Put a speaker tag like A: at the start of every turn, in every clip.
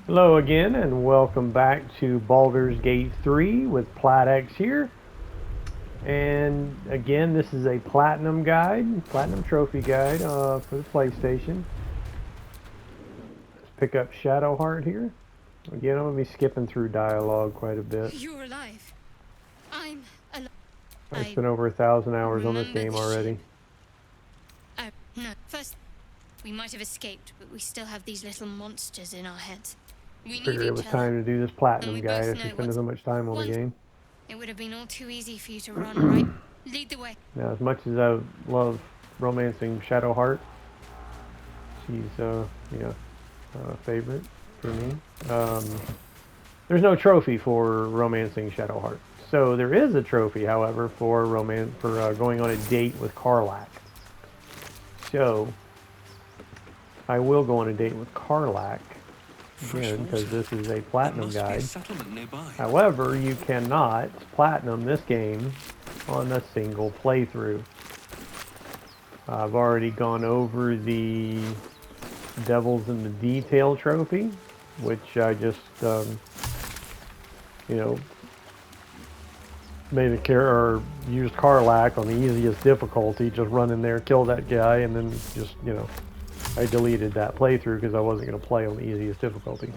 A: Hello again, and welcome back to Baldur's Gate 3 with PlatX here. And again, this is a platinum guide, platinum trophy guide for the PlayStation. Let's pick up Shadowheart here. Again, I'm going to be skipping through dialogue quite a bit.
B: You're alive. I'm alive.
A: I
B: I
A: spent over 1,000 hours on this
B: remember
A: game
B: the ship.
A: already.
B: No, first, we might have escaped, but we still have these little monsters in our heads. We need
A: Figured it
B: each
A: was
B: other,
A: time to do this
B: and
A: platinum
B: we
A: guide
B: both
A: after
B: know
A: spending
B: what's
A: so much time on the
B: one.
A: game.
B: It would have been all too easy for you to run, right? Lead the way.
A: Now, as much as I love romancing Shadowheart, she's, a favorite for me. There's no trophy for romancing Shadowheart. So there is a trophy, however, for going on a date with Karlach. So I will go on a date with Karlach again because this is a platinum guide. However, you cannot platinum this game on a single playthrough. I've already gone over the Devils in the Detail trophy, which I just made a or used Karlach on the easiest difficulty, just run in there, kill that guy, and then just, I deleted that playthrough because I wasn't going to play on the easiest difficulty.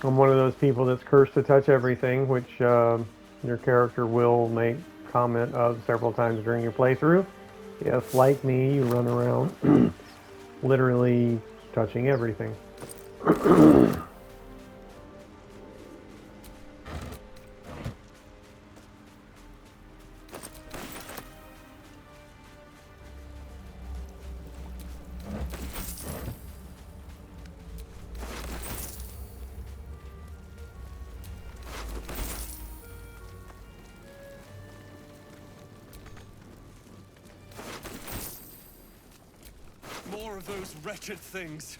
A: I'm one of those people that's cursed to touch everything, which your character will make comment of several times during your playthrough. If, like me, you run around literally touching everything.
C: More of those wretched things.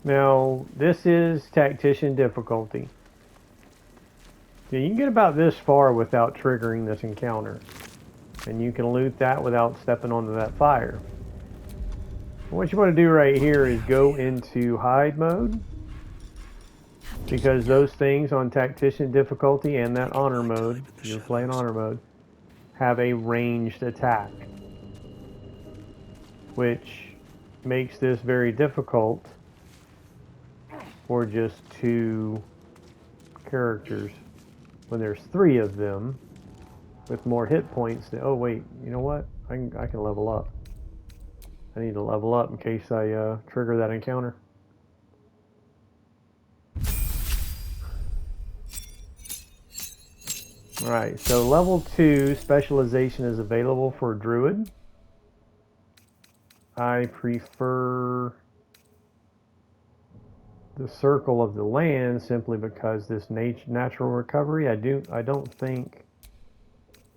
A: Now, this is Tactician difficulty. Yeah, you can get about this far without triggering this encounter. And you can loot that without stepping onto that fire. What you want to do right here is go into hide mode, because those things on Tactician difficulty and that honor mode, you're playing honor mode, have a ranged attack, which makes this very difficult for just two characters. When there's three of them with more hit points, oh wait, you know what? I can level up. I need to level up in case I trigger that encounter. Alright, so level 2 specialization is available for Druid. I prefer the Circle of the Land simply because this natural recovery, I don't think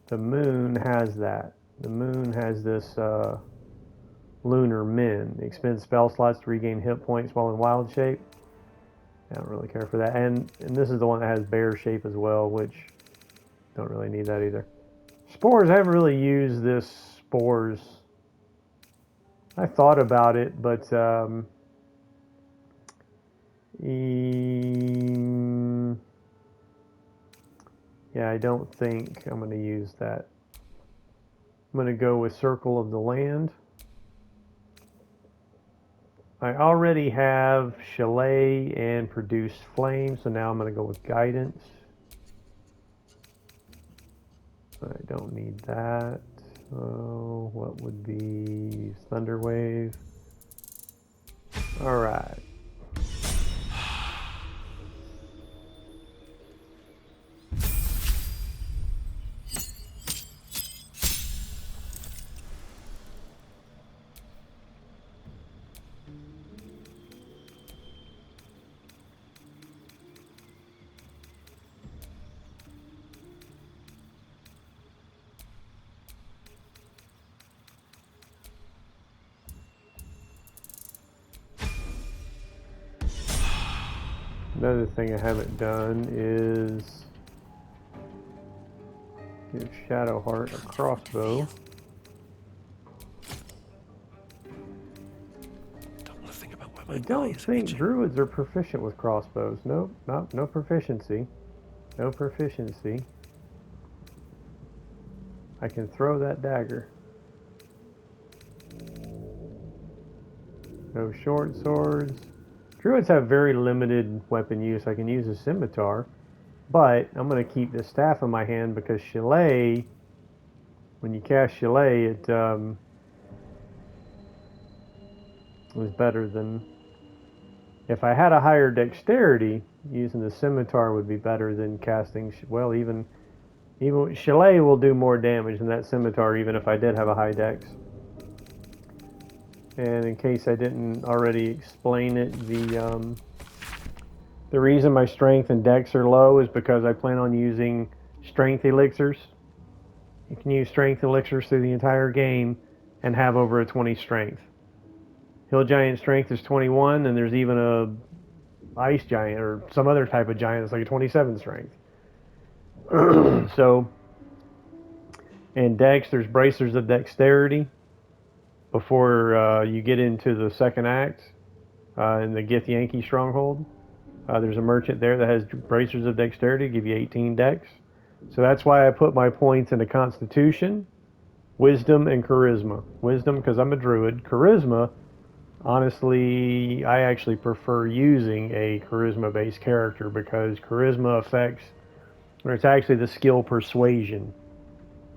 A: the Moon has that. The Moon has this Lunar Min. Expend spell slots to regain hit points while in wild shape. I don't really care for that. And this is the one that has bear shape as well, which don't really need that either. Spores, I haven't really used this spores. I thought about it, but yeah, I don't think I'm going to use that. I'm going to go with Circle of the Land. I already have Chalet and Produce Flame, so now I'm going to go with Guidance. I don't need that. Oh, what would be Thunder Wave? Alright. Another thing I haven't done is give Shadowheart a crossbow. I don't think druids are proficient with crossbows. Nope, no proficiency. No proficiency. I can throw that dagger. No short swords. Druids have very limited weapon use. I can use a scimitar, but I'm going to keep the staff in my hand because Shillelagh, when you cast Shillelagh, it was better than... If I had a higher dexterity, using the scimitar would be better than casting... Well, even Shillelagh will do more damage than that scimitar, even if I did have a high dex. And in case I didn't already explain it, the reason my strength and dex are low is because I plan on using strength elixirs. You can use strength elixirs through the entire game and have over a 20 strength. Hill Giant strength is 21, and there's even a Ice Giant or some other type of giant that's like a 27 strength. So, in Dex, there's bracers of dexterity before you get into the second act in the Gith Yankee stronghold. There's a merchant there that has bracers of dexterity, give you 18 dex. So that's why I put my points into Constitution, Wisdom, and Charisma. Wisdom because I'm a druid. Charisma, honestly, I actually prefer using a charisma-based character because charisma affects, or it's actually the skill Persuasion,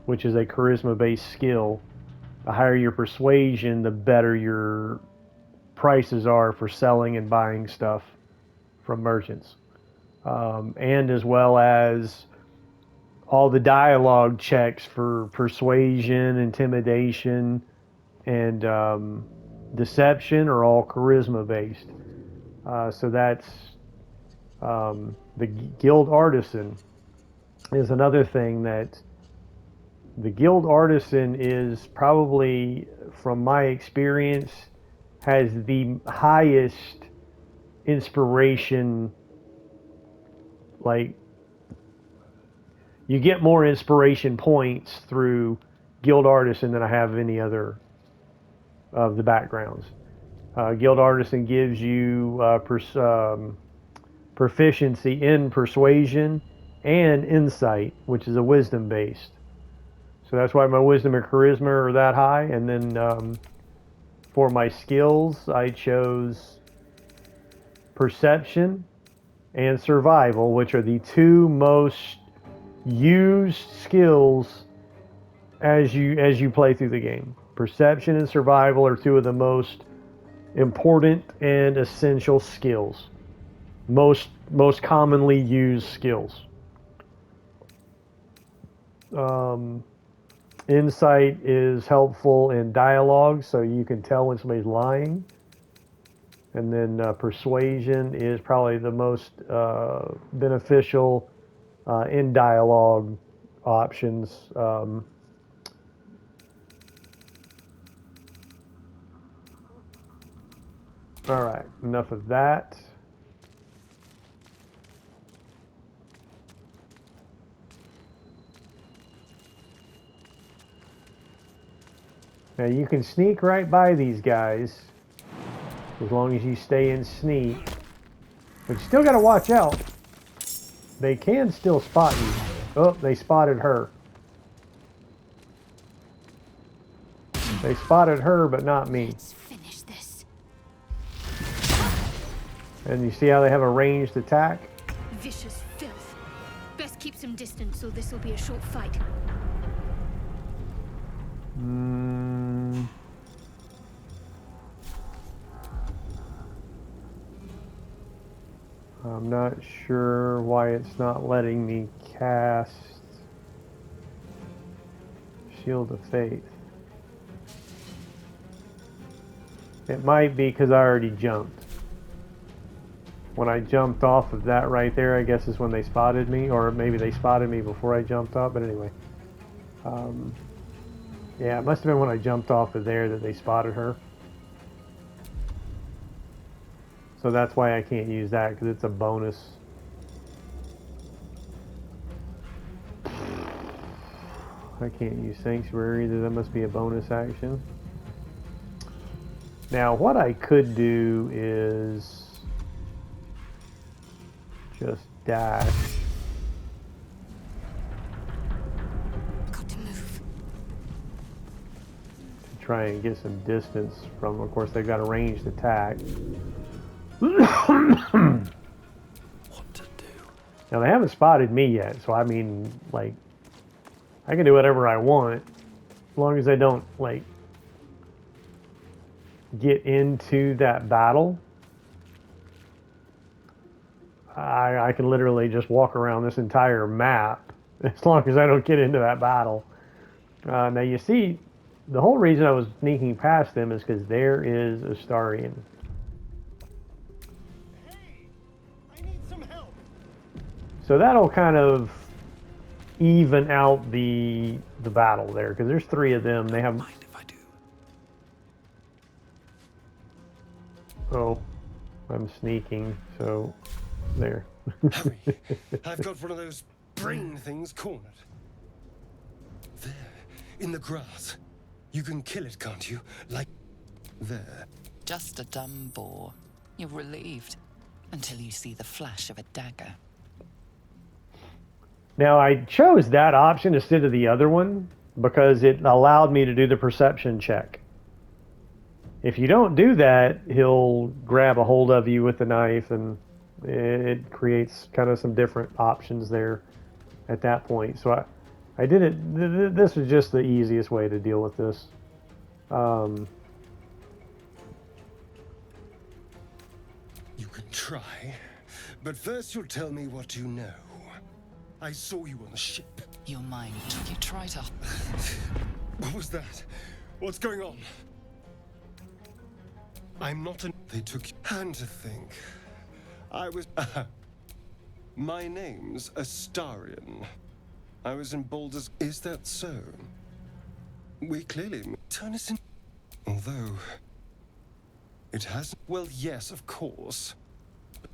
A: which is a charisma-based skill. The higher your persuasion, the better your prices are for selling and buying stuff from merchants. And as well as all the dialogue checks for persuasion, intimidation, and deception are all charisma based. So that's the guild artisan is another thing that the guild artisan is probably, from my experience, has the highest inspiration. Like, you get more inspiration points through guild artisan than I have any other of the backgrounds. Guild artisan gives you proficiency in persuasion and insight, which is a wisdom based. So that's why my wisdom and charisma are that high. And then for my skills, I chose perception and survival, which are the two most used skills as you play through the game. Perception and survival are two of the most important and essential skills. Most commonly used skills. Insight is helpful in dialogue, so you can tell when somebody's lying. And then persuasion is probably the most beneficial in dialogue options. All right, enough of that. Now you can sneak right by these guys as long as you stay in sneak, but you still got to watch out. They can still spot you. Oh, they spotted her. They spotted her, but not me.
B: Let's finish this.
A: And you see how they have a ranged attack?
B: Vicious filth. Best keep some distance, or this will be a short fight.
A: I'm not sure why it's not letting me cast Shield of Faith. It might be because I already jumped. When I jumped off of that right there, I guess is when they spotted me, or maybe they spotted me before I jumped off, but anyway. Yeah, it must have been when I jumped off of there that they spotted her. So that's why I can't use that, because it's a bonus. I can't use Sanctuary either. That must be a bonus action. Now, what I could do is just dash.
B: Got to move.
A: To try and get some distance from, of course, they've got a ranged attack.
C: What to do?
A: Now, they haven't spotted me yet, so I mean, like, I can do whatever I want, as long as I don't, like, get into that battle. I can literally just walk around this entire map, as long as I don't get into that battle. Now, you see, the whole reason I was sneaking past them is because there is Astarion.
C: Hey, I need some help.
A: So that'll kind of even out the battle there, because there's 3 of them. They have.
C: Mind if I do?
A: Oh, I'm sneaking. So there.
C: Hurry! I've got one of those brain things cornered. There, in the grass. You can kill it, can't you? Like there.
D: Just a dumb boar. You're relieved until you see the flash of a dagger.
A: Now I chose that option instead of the other one because it allowed me to do the perception check. If you don't do that, he'll grab a hold of you with the knife, and it creates kind of some different options there at that point. So I did it. This is just the easiest way to deal with this.
C: You can try, but first you'll tell me what you know. I saw you on the ship.
D: Your mind. You try to.
C: What was that? What's going on? I'm not an. They took you. And to think, I was. My name's Astarion. I was in Baldur's. Is that so? We clearly turn us in. Although it hasn't. Well, yes, of course.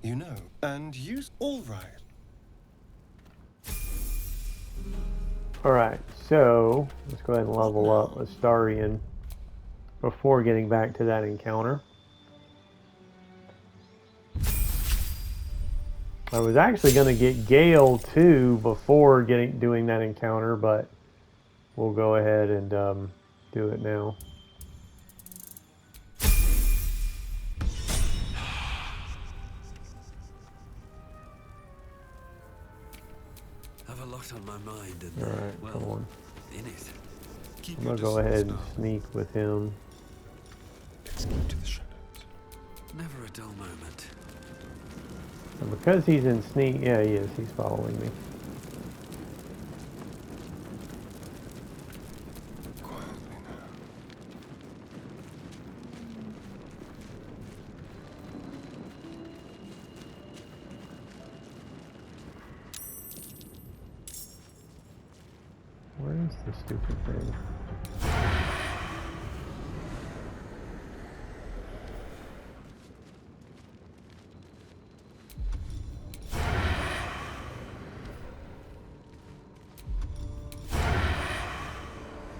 C: You know, and you. All right.
A: All right, so let's go ahead and level up Astarion before getting back to that encounter. I was actually going to get Gale too before doing that encounter, but we'll go ahead and do it now.
E: Have a lot on my mind, and
A: All right,
E: well,
A: come on.
E: in it.
C: Keep
A: I'm
C: your
A: going to go ahead and
C: distance now.
A: sneak with him.
C: Let's keep to the shadows.
E: Never a dull moment.
A: And because he's in sneak, yeah, he is. He's following me.
C: Quietly now.
A: Where is the stupid thing?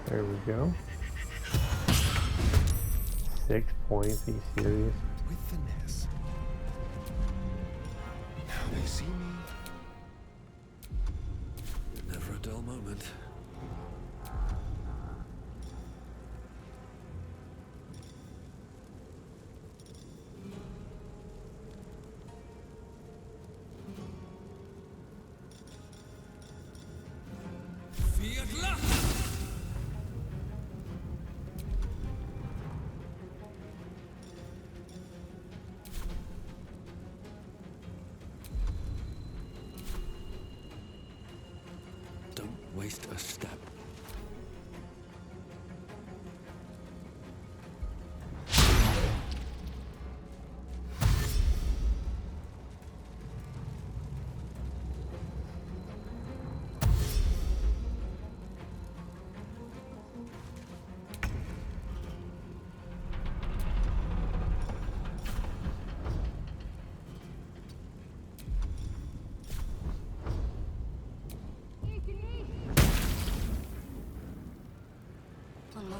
A: There we go. 6 points. Are you serious?
C: With finesse. Now they see me.
E: Never a dull moment. Don't waste a step.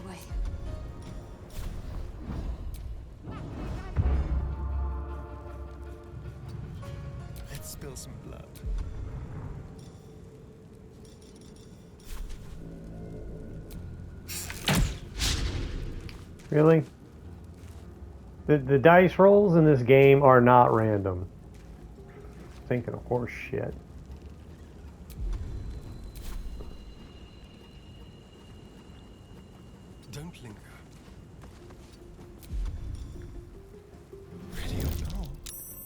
B: way.
C: Let's spill some blood.
A: Really? The dice rolls in this game are not random. Thinking of horse shit.
C: Don't linger. Ready or not?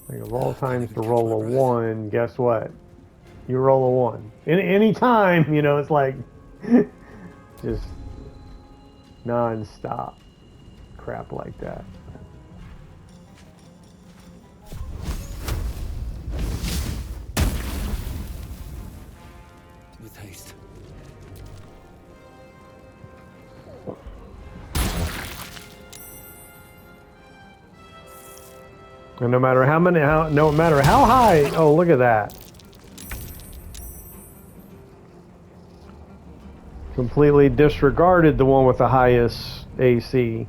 A: Like of all times to roll a 1, guess what? You roll a 1. Any time, you know, it's like just non-stop crap like that.
E: With haste.
A: And no matter no matter how high, oh look at that. Completely disregarded the one with the highest AC.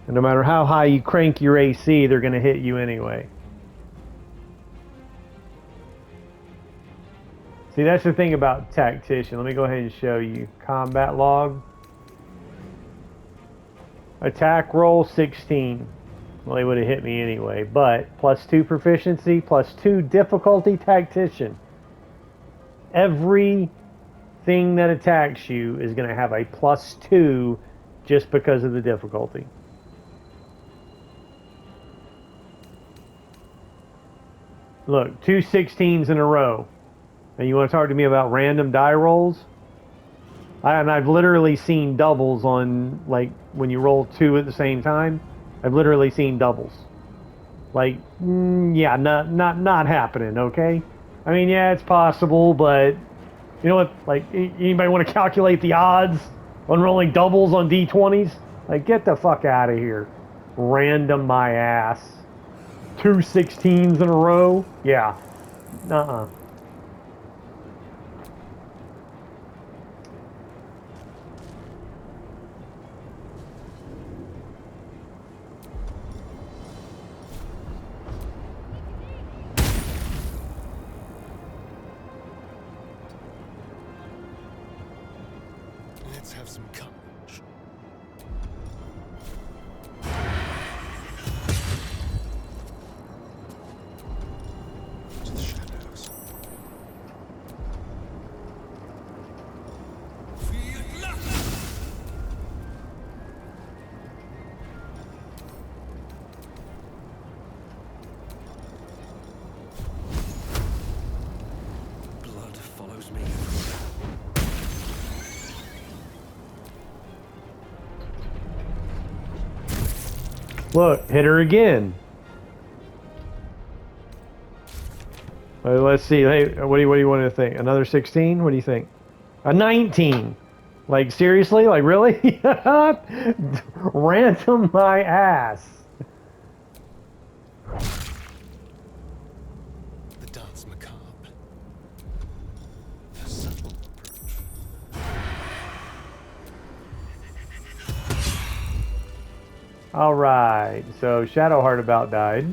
A: And no matter how high you crank your AC, they're going to hit you anyway. See, that's the thing about Tactician. Let me go ahead and show you. Combat log. Attack roll 16. Well, they would have hit me anyway. But +2 proficiency, +2 difficulty Tactician. Everything that attacks you is going to have a +2 just because of the difficulty. Look, 2 16s in a row. And you want to talk to me about random die rolls? I've literally seen doubles on, like, when you roll 2 at the same time. I've literally seen doubles. Like, yeah, not happening, okay? I mean, yeah, it's possible, but you know what? Like, anybody want to calculate the odds on rolling doubles on D20s? Like, get the fuck out of here. Random my ass. 2 16s in a row? Yeah. Uh-uh.
C: Let's have some courage. To the shadows.
E: Blood follows me.
A: Look, hit her again. Let's see. Hey, what do you want to think? Another 16? What do you think? A 19. Like, seriously? Like, really? Ransom my ass.
C: The dance macabre. The subtle approach.
A: Alright, so Shadowheart about died.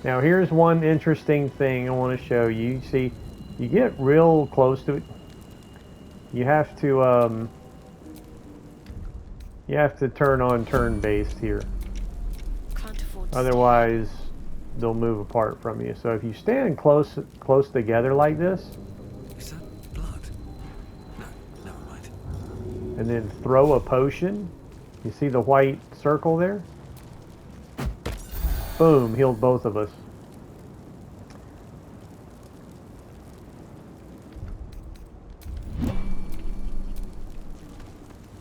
A: Now here's one interesting thing I want to show you. See, you get real close to it. You have to turn on turn-based here.
B: Can't afford to
A: Otherwise, they'll move apart from you. So if you stand close together like this,
E: Is that blood? No, never mind.
A: and then throw a potion, you see the white circle there? Boom, healed both of us.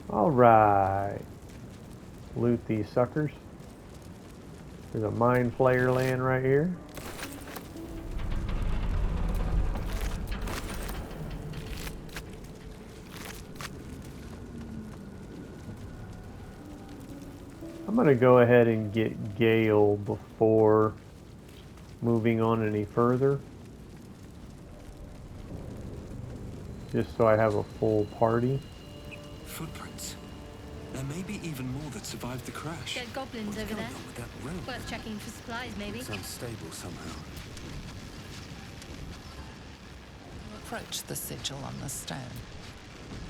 A: Alright. Loot these suckers. There's a mind flayer laying right here. I'm going to go ahead and get Gale before moving on any further. Just so I have a full party.
E: Footprints. There may be even more that survived the crash.
B: Dead goblins
E: What's
B: over
E: going
B: there.
E: on with that room?
B: Worth checking for supplies, maybe.
E: It's unstable somehow.
D: Approach the sigil on the stone.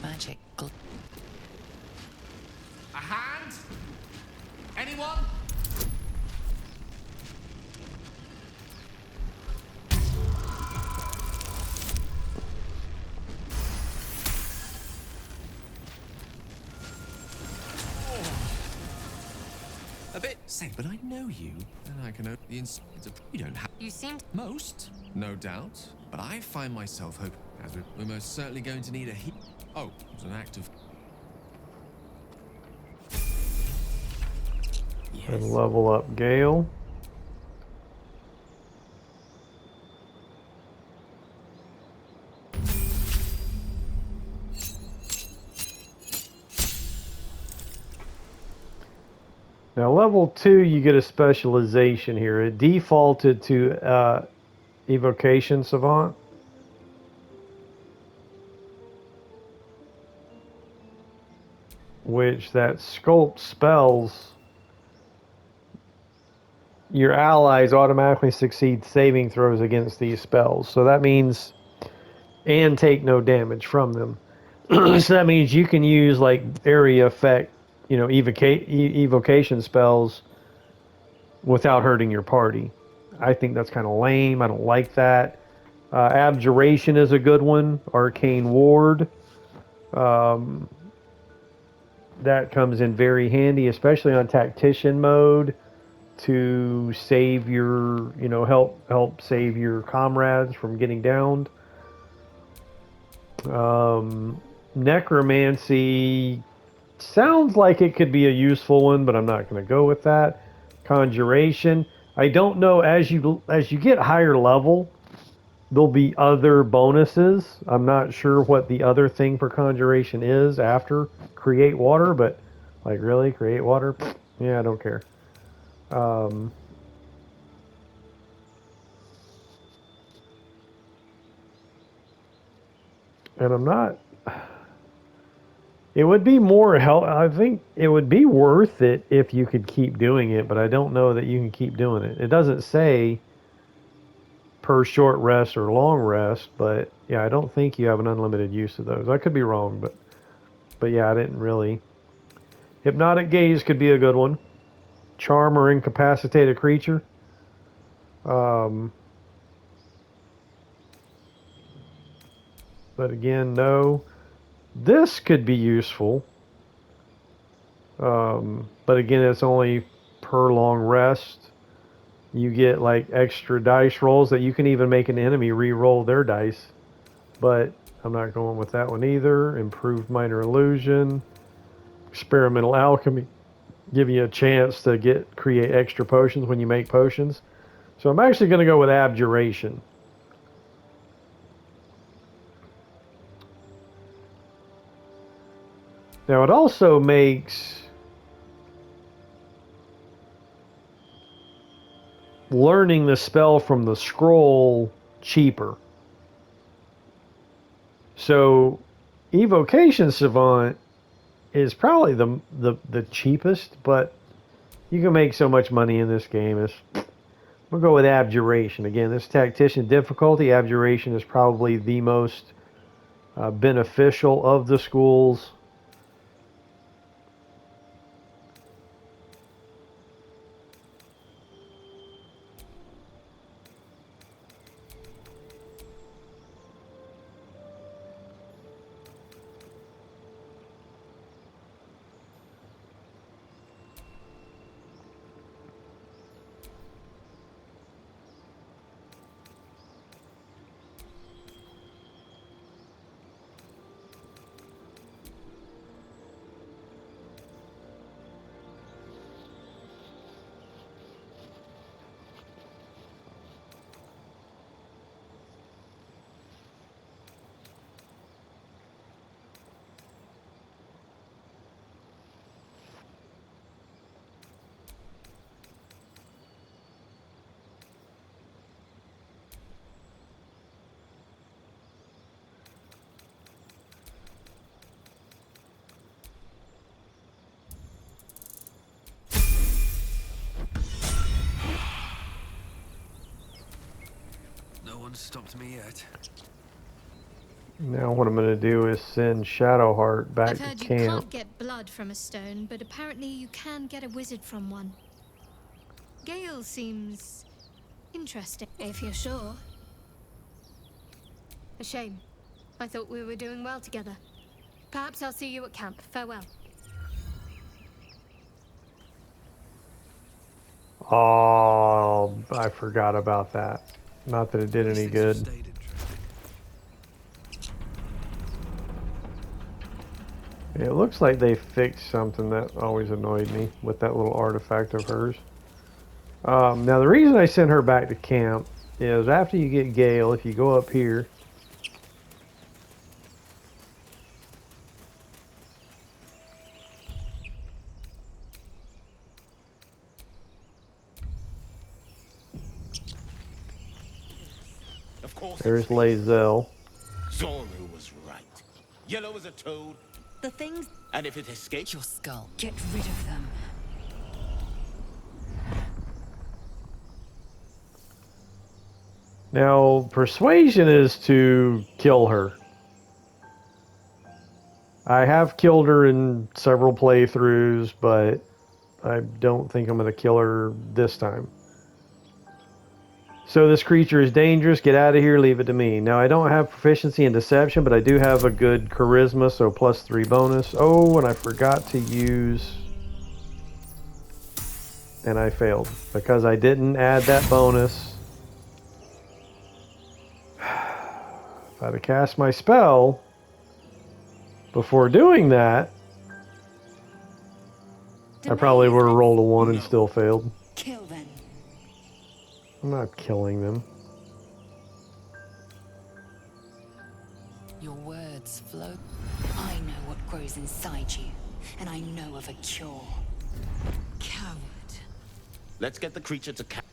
D: Magic
F: A hand? Anyone? A bit. Say, but I know you, and I can know the you don't have
B: You seem
F: most, no doubt. But I find myself hoping as we're most certainly going to need a heat. Oh, it's an act of.
A: And level up Gale. Now level 2 you get a specialization here. It defaulted to Evocation Savant. Which that sculpt spells your allies automatically succeed saving throws against these spells. So that means and take no damage from them. So that means you can use like area effect, evocation spells without hurting your party. I think that's kind of lame. I don't like that. Abjuration is a good one. Arcane Ward. That comes in very handy, especially on Tactician mode, to save your, help save your comrades from getting downed. Necromancy sounds like it could be a useful one, but I'm not going to go with that. Conjuration. I don't know, as you get higher level, there'll be other bonuses. I'm not sure what the other thing for conjuration is after create water, but like really create water? Yeah, I don't care. And I'm not. It would be more help. I think it would be worth it if you could keep doing it, but I don't know that you can keep doing it. It doesn't say per short rest or long rest, but yeah, I don't think you have an unlimited use of those. I could be wrong, but yeah, I didn't really. Hypnotic gaze could be a good one. Charm or incapacitate a creature. Um, but again, no. This could be useful. But again, it's only per long rest. You get like extra dice rolls that you can even make an enemy re-roll their dice. But I'm not going with that one either. Improved minor illusion. Experimental alchemy. Give you a chance to create extra potions when you make potions. So I'm actually going to go with abjuration. Now it also makes learning the spell from the scroll cheaper. So Evocation Savant is probably the cheapest, but you can make so much money in this game. We'll go with Abjuration. Again, this Tactician difficulty, Abjuration is probably the most beneficial of the schools.
E: No one stopped me yet.
A: Now what I'm going to do is send Shadowheart back
B: I've
A: to
B: heard you
A: camp.
B: can't get blood from a stone, but apparently you can get a wizard from one. Gale seems interesting, if you're sure. A shame. I thought we were doing well together. Perhaps I'll see you at camp. Farewell.
A: Oh, I forgot about that. Not that it did
E: These
A: any
E: things have
A: good.
E: stayed interesting.
A: It looks like they fixed something that always annoyed me with that little artifact of hers. Now the reason I sent her back to camp is after you get Gale, if you go up here,
G: Of course.
A: there's Lae'zel.
G: Zoru was right. Yellow as a toad,
H: The things.
G: and if it escapes,
D: Your skull.
H: Get rid of them.
A: Now, persuasion is to kill her. I have killed her in several playthroughs, but I don't think I'm going to kill her this time. So this creature is dangerous. Get out of here. Leave it to me. Now, I don't have proficiency in deception, but I do have a good charisma, so +3 bonus. Oh, and I forgot to use... And I failed because I didn't add that bonus. If I'd have cast my spell before doing that, I probably would have rolled a 1 and still failed.
H: Kill them.
A: I'm not killing them.
D: Your words flow.
H: I know what grows inside you, and I know of a cure. Coward.
G: let's get the creature to camp.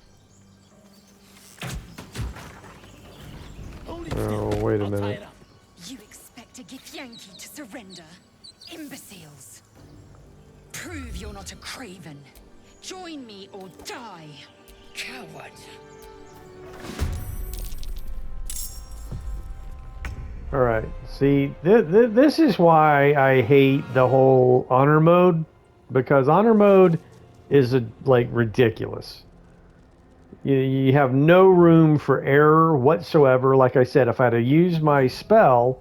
A: Oh, wait a minute.
H: You expect a Githyanki to surrender? Imbeciles. Prove you're not a craven. Join me or die. Coward.
A: Alright, see, this is why I hate the whole honor mode, because honor mode is, like, ridiculous. You have no room for error whatsoever. Like I said, if I had to use my spell...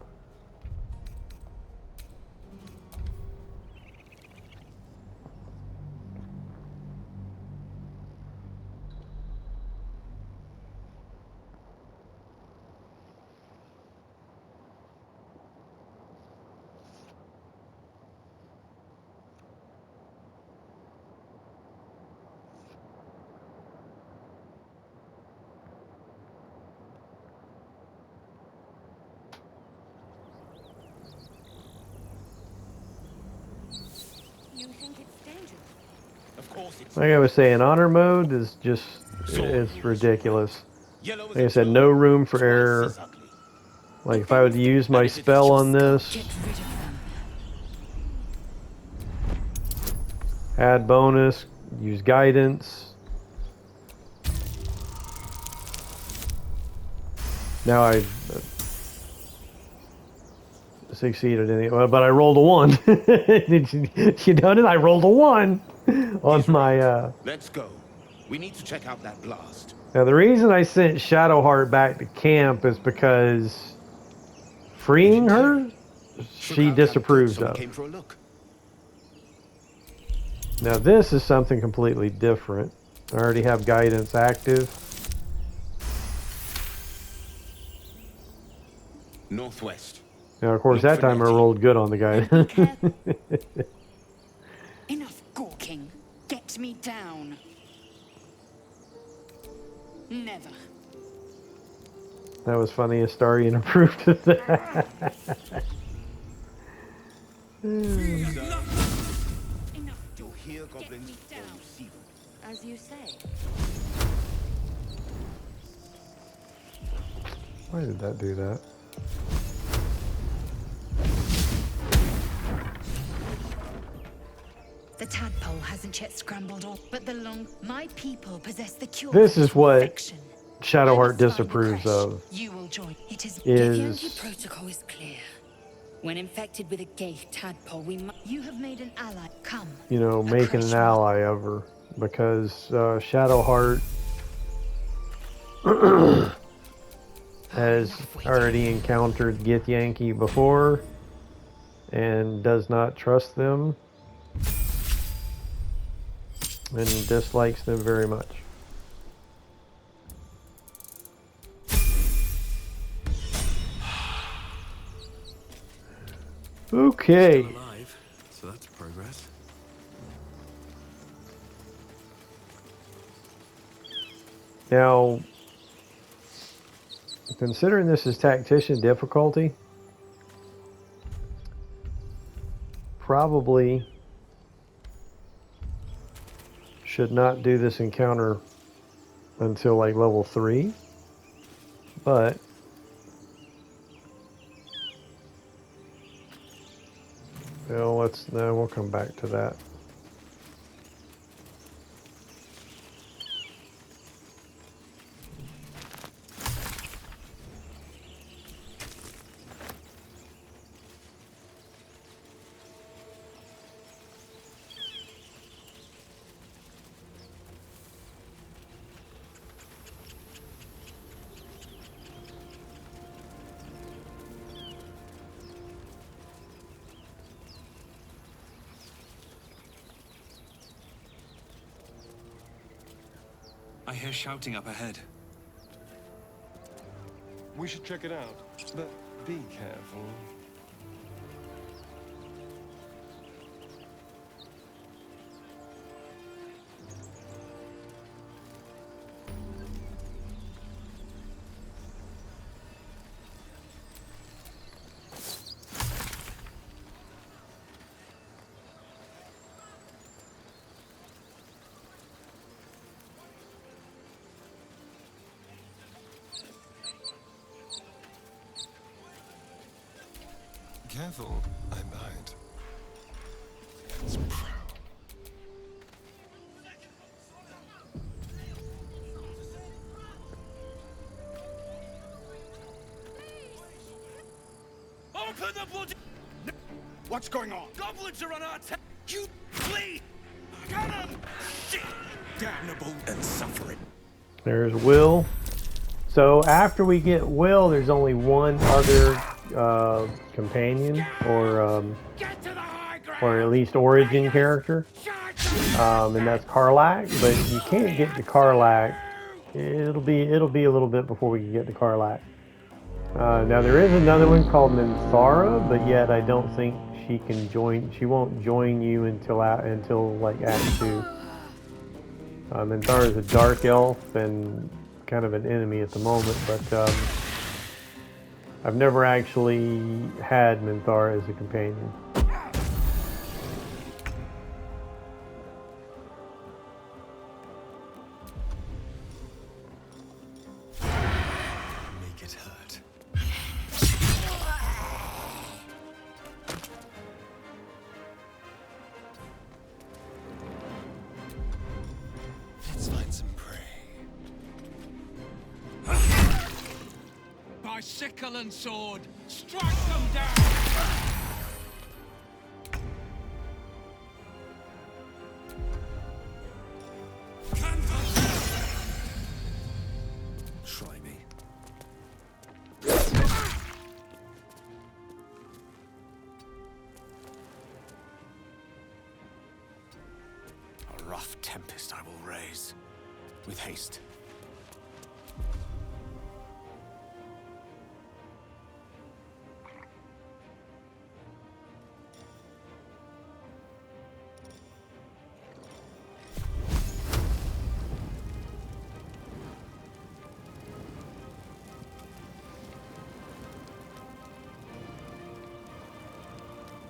H: You think it's dangerous?
G: Of course it's
A: Like I was saying, honor mode is just... it's ridiculous.
G: yellow as
A: Like I
G: a
A: said,
G: toad,
A: no room for
G: twice
A: error.
G: as ugly.
A: Like if I would use my spell on this,
H: Get rid of them.
A: add bonus, use guidance. Now I succeeded anyway, but I rolled a 1. You notice I rolled a 1 on my...
G: Let's go. We need to check out that blast.
A: Now the reason I sent Shadowheart back to camp is because freeing her, she disapproves
G: Someone
A: of.
G: came for a look.
A: Now this is something completely different. I already have guidance active.
G: Northwest.
A: Now of course that time I rolled good on the guidance.
H: Enough gawking. Get me down. Never.
A: That was funny. Astarian approved of that.
H: Enough.
G: You'll hear
H: Get
G: goblins
H: me
G: or
H: down.
G: see them.
H: As you say.
A: Why did that do that?
H: The tadpole hasn't yet scrambled off, but the long... My people possess the cure
A: This
H: for
A: is what
H: infection.
A: Shadowheart disapproves of
H: You will join. It is
A: is
H: Githyanki protocol is clear. When infected with a Gaith tadpole, you have made an ally. Come.
A: you know, making an ally of her, because Shadowheart has already encountered Githyanki before and does not trust them and dislikes them very much. Okay.
E: Still alive, so that's progress.
A: Now, considering this is Tactician difficulty, probably should not do this encounter until like level 3, but well, we'll come back to that.
E: I hear shouting up ahead.
C: We should check it out, but be careful. Careful, I might. It's proud.
G: Open the bloody... What's going on? Goblins are on our tail! You flee! Cannon! Shit! Damnable and suffering.
A: There's Will. So after we get Will, there's only one other companion, or at least origin character, and that's Karlach. But you can't get to Karlach. It'll be a little bit before we can get to Karlach. Now there is another one called Minthara, but yet I don't think she can join. She won't join you until like Act 2. Minthara is a dark elf and kind of an enemy at the moment, but I've never actually had Minthara as a companion.
E: Make it hurt.
C: Let's find some prey.
G: By sickle and sword, strike them down!
E: Try me.
G: A rough tempest I will raise, with haste.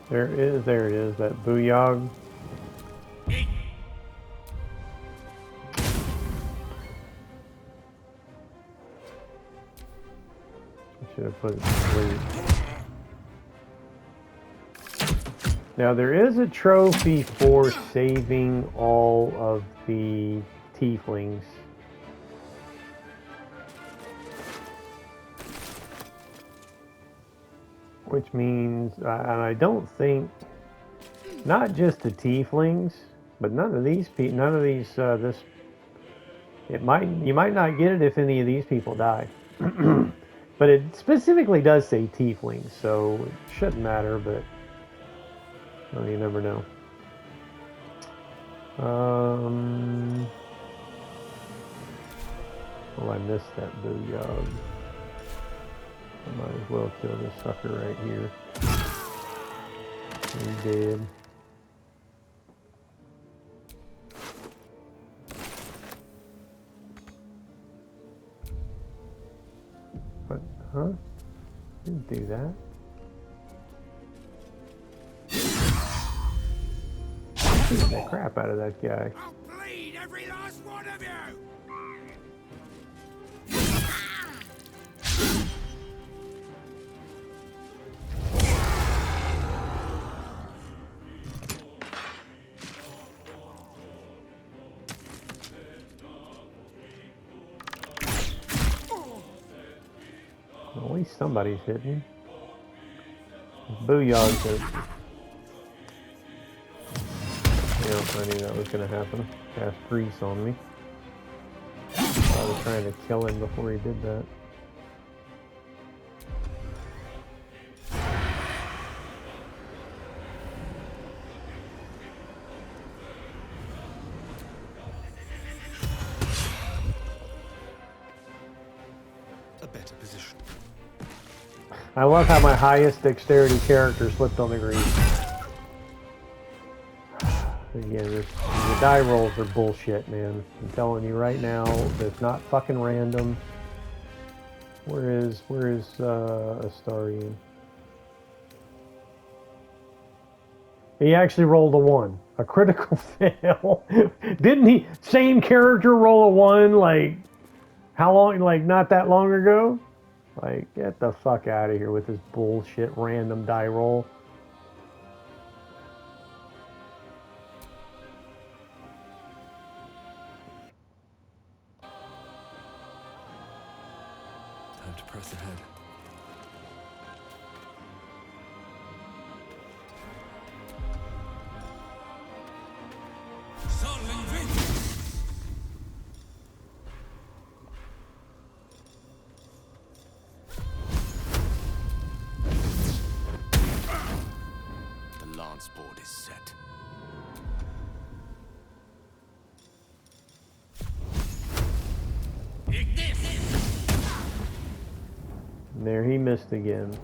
A: There it is, that Booyog. Should have put it to sleep. Now there is a trophy for saving all of the tieflings. which means, and I don't think, not just the tieflings, but none of these this, you might not get it if any of these people die. But it specifically does say tieflings, so it shouldn't matter, but well, you never know. Well, I missed that booyah. I might as well kill this sucker right here. He's dead. What? Huh? Didn't do that. Beat the crap out of that guy.
G: I'll bleed every last one of you!
A: Well, at least somebody's hitting. Booyah's it. Yep, I knew that was going to happen. Cast grease on me. I was trying to kill him before he did that.
G: A better position.
A: I love how my highest dexterity character slipped on the grease. Again, the die rolls are bullshit, man. I'm telling you right now, it's not fucking random. Where is Astarion? He actually rolled a 1. A critical fail. Didn't he? Same character roll a 1 like how long? Like not that long ago? Like get the fuck out of here with this bullshit random die roll.
E: Time to press ahead.
G: The lance board is set.
A: And there he missed again.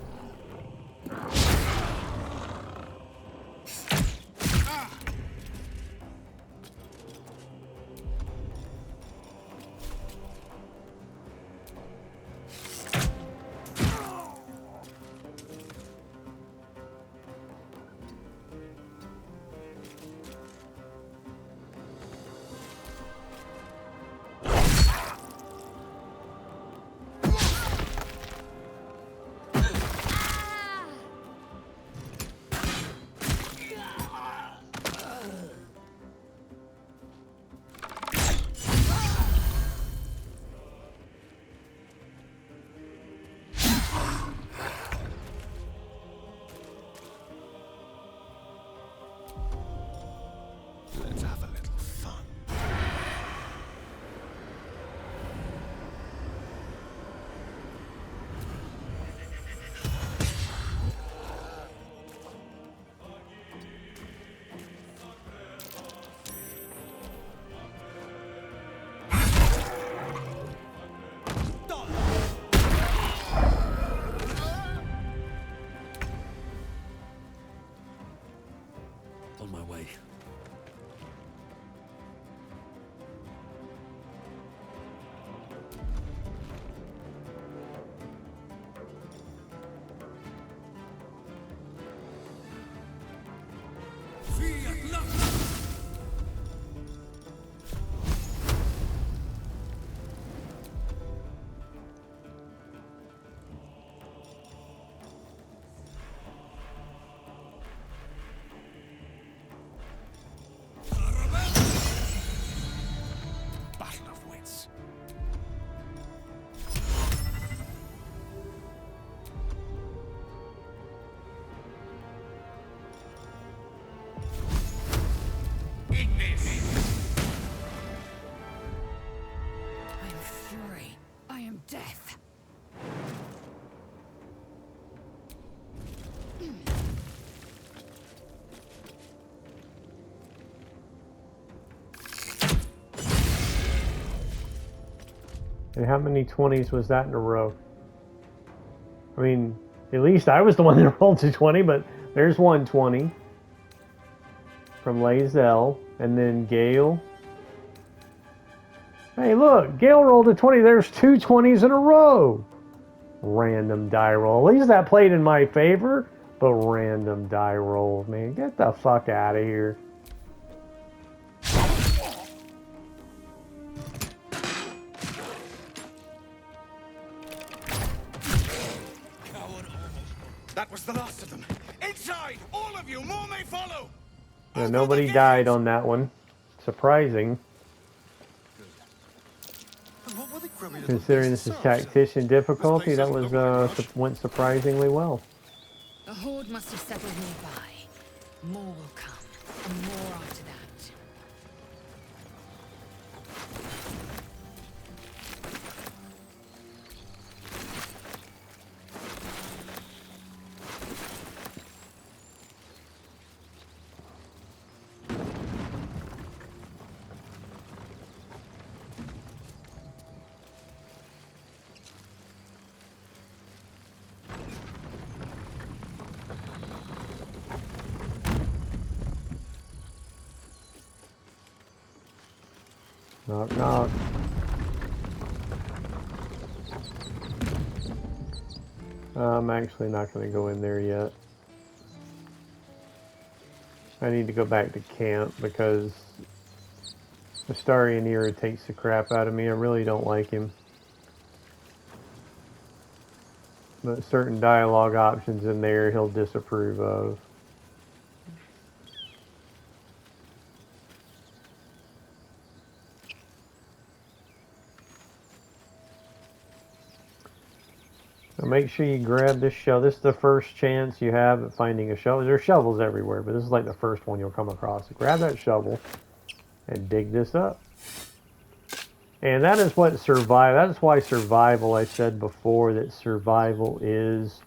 A: And how many 20s was that in a row? I mean, at least I was the one that rolled to 20, but there's 120 from Lae'zel, and then Gale. Hey, look, Gale rolled a 20. There's 2 20s in a row. Random die roll. At least that played in my favor, but random die rolls, man. Get the fuck out of here.
G: That was the last of them. Inside! All of you! More may follow!
A: Yeah, nobody died on that one. Surprising. Considering this is Tactician difficulty, that was went surprisingly well.
H: The horde must have settled nearby. More will come, and more after that.
A: Knock, knock. I'm actually not going to go in there yet. I need to go back to camp because Astarion irritates the crap out of me. I really don't like him. But certain dialogue options in there he'll disapprove of. So make sure you grab this shovel. This is the first chance you have at finding a shovel. There's shovels everywhere, but this is like the first one you'll come across. So grab that shovel and dig this up. And that is what that is why survival, I said before that survival is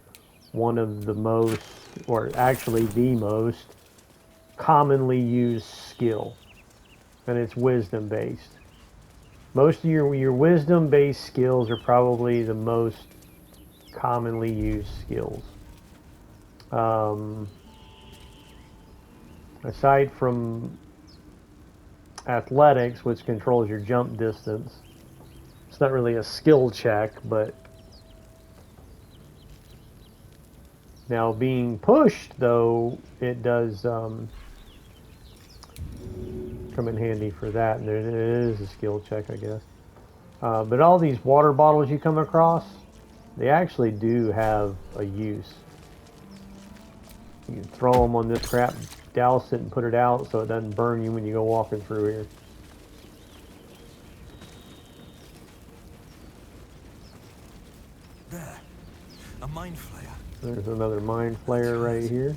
A: one of the most, or actually the most commonly used skill. And it's wisdom based. Most of your wisdom based skills are probably the most commonly used skills. Aside from athletics, which controls your jump distance, it's not really a skill check, but now being pushed, though, it does come in handy for that, and it is a skill check, I guess. But all these water bottles you come across, they actually do have a use. You can throw them on this crap, douse it, and put it out so it doesn't burn you when you go walking through here.
E: There. A mind flayer.
A: There's another mind flayer right here.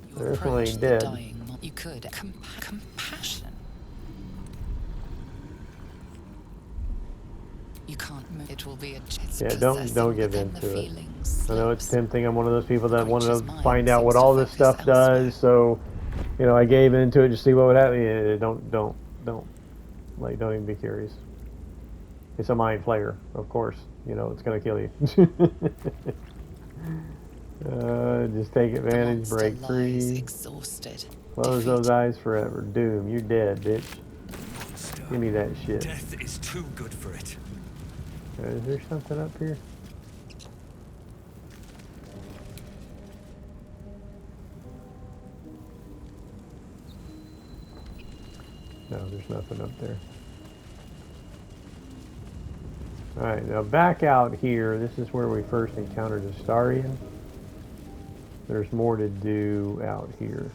D: You
A: This one
D: approach
A: ain't
D: the
A: dead.
D: dying. You could. Compassion. You can't move. It will be a chance.
A: Yeah, don't give in to it. I know it's tempting. I'm one of those people that wanted to find out what all this stuff does, so you know I gave into it to see what would happen. Yeah, don't even be curious. It's a mind flayer, of course. You know it's gonna kill you. Just take advantage, break free,
D: exhausted,
A: close those eyes forever. Doom, you're dead, bitch. Give me that shit.
E: Death is too good for it.
A: Is there something up here? No, there's nothing up there. Alright, now back out here. This is where we first encountered Astarion. There's more to do out here.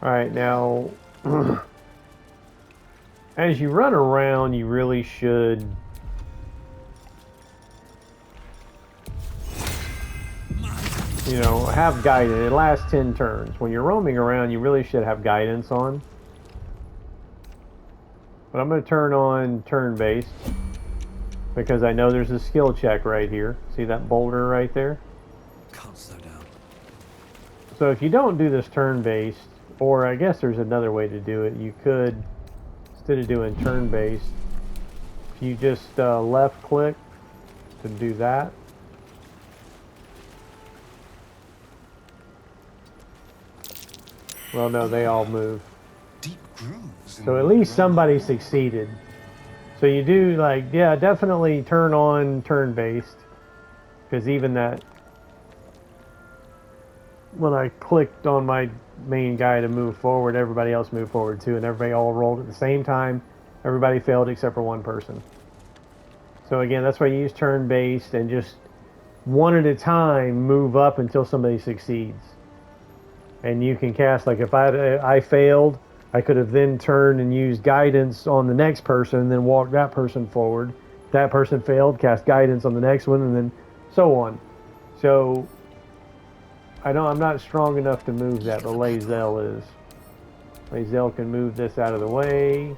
A: Alright, now, as you run around, you really should have guidance. It lasts 10 turns. When you're roaming around, you really should have guidance on. But I'm going to turn on turn-based because I know there's a skill check right here. See that boulder right there?
E: Can't slow down.
A: So if you don't do this turn-based, or I guess there's another way to do it, you could, instead of doing turn-based, if you just left-click to do that. Well, no, they all move.
C: Deep grooves.
A: So at least somebody succeeded. So you do, like, yeah, definitely turn on turn-based. Because even that, when I clicked on my main guy to move forward, everybody else moved forward too. And everybody all rolled at the same time. Everybody failed except for one person. So again, that's why you use turn-based and just one at a time move up until somebody succeeds. And you can cast, like if I failed, I could have then turned and used guidance on the next person and then walked that person forward. That person failed, cast guidance on the next one, and then so on. So I'm not strong enough to move that, but Lae'zel is. Lae'zel can move this out of the way.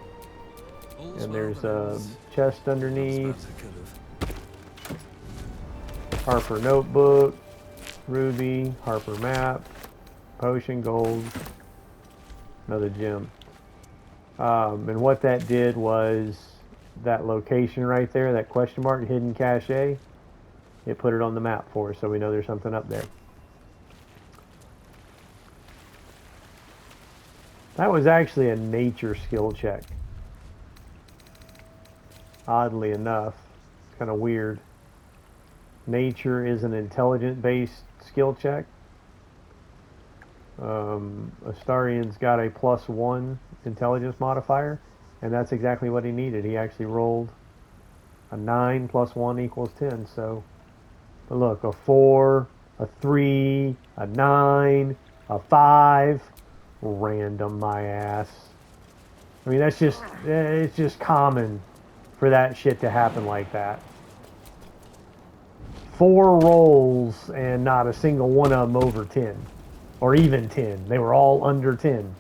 A: And there's a chest underneath. Harper notebook, ruby, Harper map, potion, gold, another gem. And what that did was that location right there, that question mark, hidden cache, it put it on the map for us so we know there's something up there. That was actually a nature skill check. Oddly enough, it's kind of weird. Nature is an intelligent-based skill check. Astarian's got a +1 intelligence modifier, and that's exactly what he needed. He actually rolled a 9 + 1 = 10. So, but look, a 4, a 3, a 9, a 5, random my ass. I mean, that's just, it's just common for that shit to happen like that. 4 rolls and not a single one of them over 10. Or even 10. They were all under 10.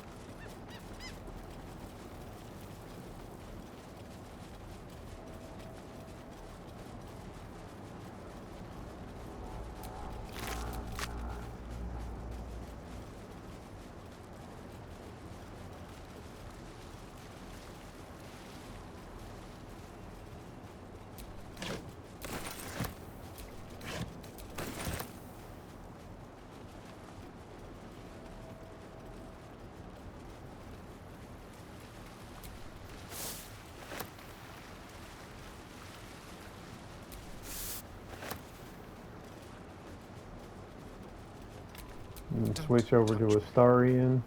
A: And switch over to Astarian.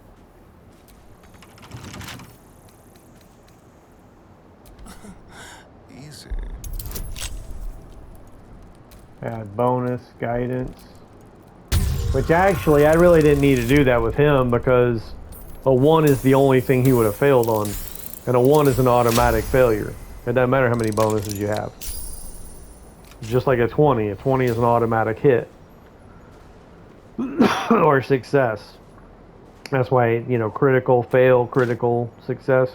C: Easy.
A: Add bonus, guidance. Which actually, I really didn't need to do that with him because a 1 is the only thing he would have failed on. And a 1 is an automatic failure. It doesn't matter how many bonuses you have. Just like a 20. A 20 is an automatic hit. Or success. That's why, critical, fail, critical, success.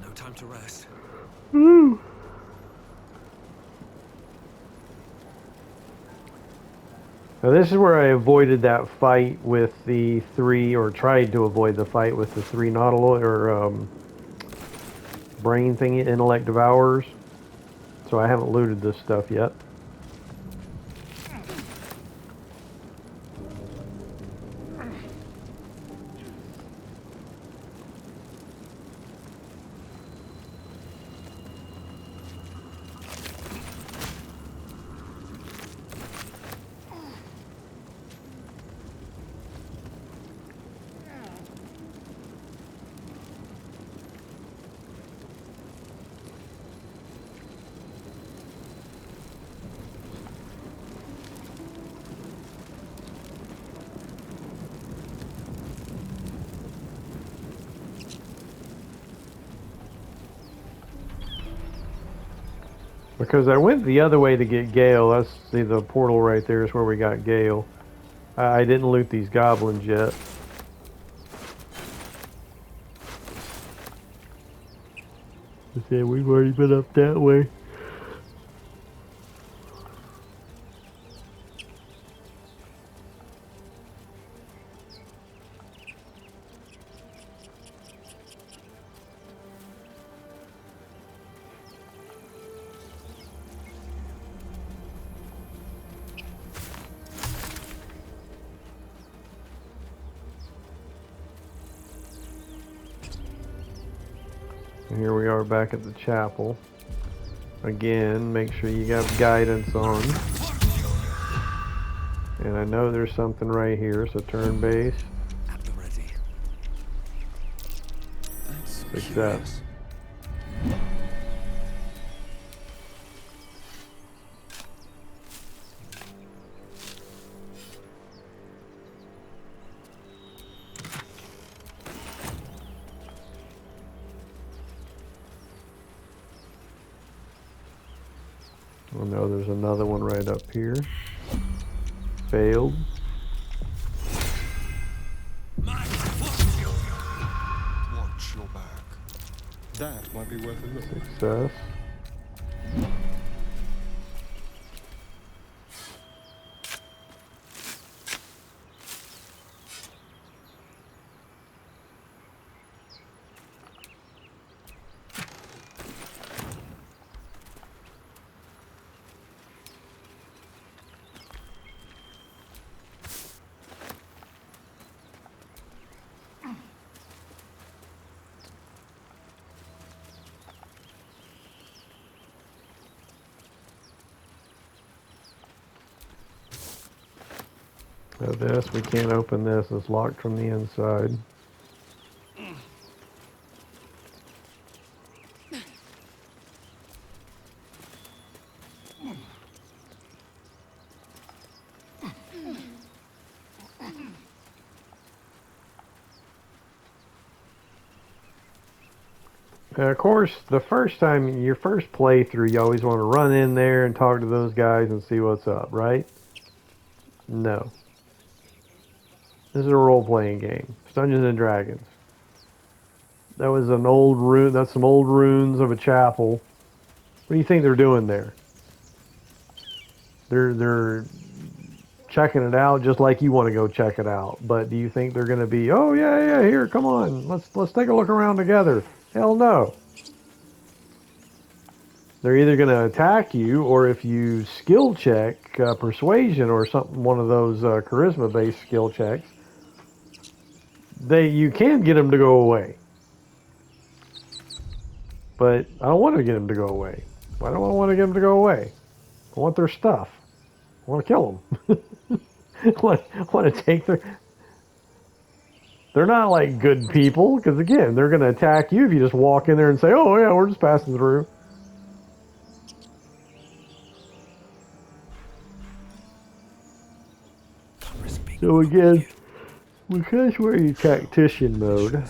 E: No time to rest.
A: Woo. Now this is where I avoided that fight with the 3, or tried to avoid the fight with the 3 Nautilus, or brain thingy, intellect devourers. So I haven't looted this stuff yet. Because I went the other way to get Gale. That's the portal right there is where we got Gale. I didn't loot these goblins yet. Yeah, we've already been up that way. And here we are back at the chapel. Again, make sure you got guidance on. And I know there's something right here, so turn base.
E: At the ready.
F: That's
A: Success.
F: curious.
A: Oh no, there's another one right up here. Failed.
C: Watch your back. That might be worth a look.
A: Success. Now this, we can't open this. It's locked from the inside. And of course, the first time, your first playthrough, you always want to run in there and talk to those guys and see what's up, right? No. This is a role-playing game. It's Dungeons and Dragons. That was an old rune. That's some old runes of a chapel. What do you think they're doing there? They're checking it out just like you want to go check it out. But do you think they're going to be, oh yeah, here, come on, let's take a look around together? Hell no. They're either going to attack you, or if you skill check persuasion or something, one of those charisma-based skill checks, you can get them to go away. But I don't want to get them to go away. Why don't I want to get them to go away? I want their stuff. I want to kill them. I want to take their... They're not like good people, because again, they're going to attack you if you just walk in there and say, oh yeah, we're just passing through. So again, because we're in Tactician mode,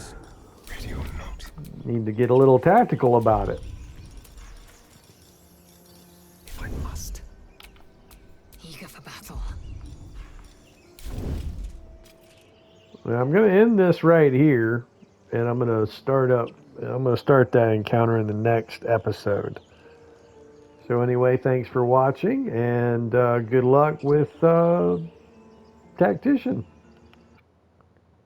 A: need to get a little tactical about it.
E: If I must.
H: Eager for battle.
A: Now, I'm going to end this right here, and I'm going to start that encounter in the next episode. So anyway, thanks for watching, and good luck with Tactician.